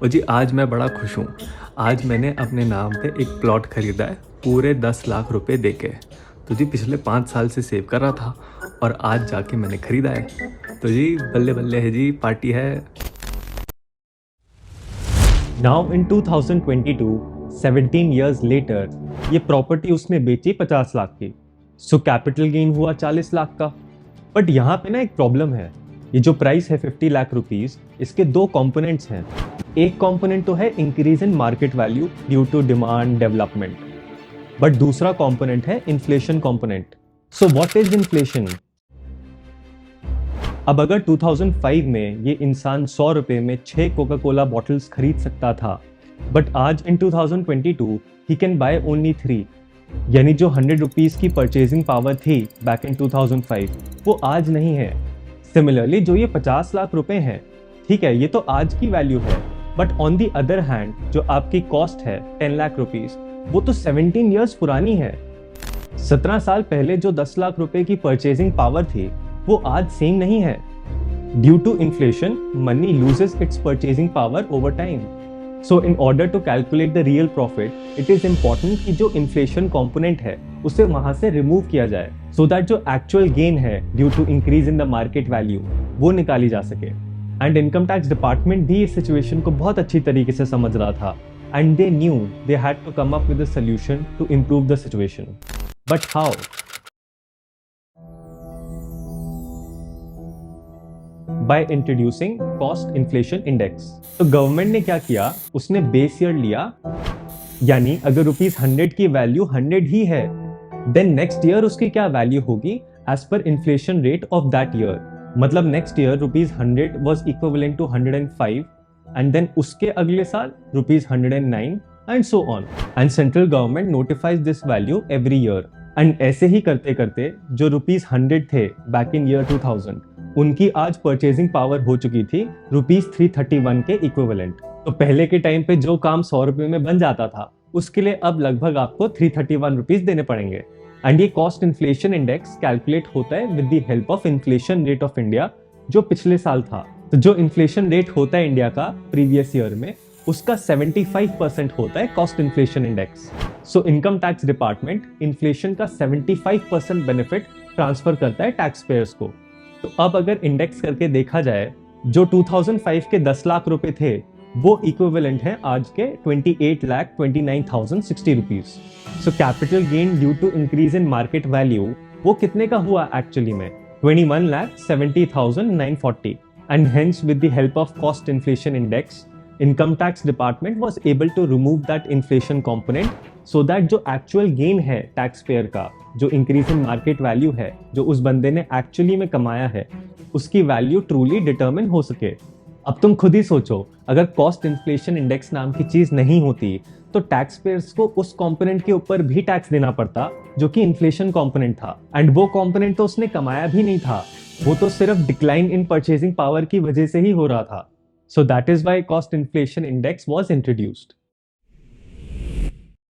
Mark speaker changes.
Speaker 1: और जी आज मैं बड़ा खुश हूँ। आज मैंने अपने नाम पे एक प्लॉट खरीदा है पूरे 10 लाख रुपए देके। तो जी पिछले 5 साल से सेव कर रहा था और आज जाके मैंने खरीदा है। तो जी बल्ले बल्ले है जी, पार्टी है।
Speaker 2: Now in 2022, 17 years later, ये प्रॉपर्टी उसने बेची 50 लाख की। सो कैपिटल गेन हुआ 40 लाख का। बट यहाँ पे ना एक प्रॉब्लम है। ये जो प्राइस है 50 लाख रुपीस, इसके दो कंपोनेंट्स हैं। एक कंपोनेंट तो है increase in market value due to demand development, but दूसरा कंपोनेंट है inflation component. So what is inflation? अब अगर 2005 में ये इंसान 100 रुपए में 6 कोका कोला बॉटल्स खरीद सकता था, बट आज इन 2022 ही कैन बाय ओनली 3, यानी जो 100 रुपीज की परचेजिंग पावर थी बैक इन 2005 वो आज नहीं है। सिमिलरली जो ये 50 लाख रुपए हैं, ठीक है, ये तो आज की वैल्यू है, but on the other hand जो आपकी कॉस्ट है 10 लाख रुपीज, वो तो 17 ईयर्स पुरानी है। 17 साल पहले जो 10 लाख रुपए की परचेजिंग पावर थी वो आज सेम नहीं है। Due to inflation money loses its purchasing power over time. So in order to calculate the real profit, it is important कि जो इन्फ्लेशन कंपोनेंट है उसे वहां से रिमूव किया जाए, सो दैट जो एक्चुअल गेन है due to increase in the market value वो निकाली जा सके। एंड इनकम टैक्स डिपार्टमेंट भी इस सिचुएशन को बहुत अच्छी तरीके से समझ रहा था, and they knew they had to come up with a solution to improve the situation. But how? By introducing cost inflation index. तो गवर्नमेंट ने क्या किया, उसने बेस ईयर लिया, यानी अगर ₹100 की वैल्यू 100 ही है, देन नेक्स्ट ईयर उसकी क्या वैल्यू होगी as per inflation rate of that year. मतलब next year ₹100 was equivalent to 105, and then उसके अगले साल ₹109 and so on. And central government notifies this value every year. And ऐसे ही करते करते जो ₹100 थे बैक इन ईयर 2000, उनकी आज परचेजिंग पावर हो चुकी थी ₹331 के इक्विवेलेंट। तो पहले के टाइम पे जो काम 100 रुपए में बन जाता था, उसके लिए अब लगभग आपको 331 रुपीज देने पड़ेंगे। एंड ये कॉस्ट इन्फ्लेशन इंडेक्स कैलकुलेट होता है with the help of inflation rate of India, जो पिछले साल था। तो जो इन्फ्लेशन रेट होता है इंडिया का प्रीवियस ईयर में, उसका 75% होता है cost inflation index. So income tax department inflation का 75% बेनिफिट ट्रांसफर करता है टैक्स पेयर्स को। तो अब अगर इंडेक्स करके देखा जाए, जो 2005 के 10 लाख रुपए थे वो इक्विवेलेंट है आज के 28,29,060 rupees. So capital gain due to increase in market value वो कितने का हुआ एक्चुअली में? 21,70,940। And hence with the help of cost inflation index, income tax department was able to remove that inflation component, so that जो actual gain है tax payer का, जो increase in market value है, जो उस बंदे ने एक्चुअली में कमाया है, उसकी वैल्यू ट्रूली डिटरमिन हो सके। अब तुम खुद ही सोचो, अगर कॉस्ट इन्फ्लेशन इंडेक्स नाम की चीज नहीं होती तो टैक्स पेयर्स को उस कंपोनेंट के ऊपर भी टैक्स देना पड़ता जो कि इन्फ्लेशन कंपोनेंट था। एंड वो कंपोनेंट तो उसने कमाया भी नहीं था, वो तो सिर्फ डिक्लाइन इन परचेजिंग पावर की वजह से ही हो रहा था। So that is why cost inflation index was introduced.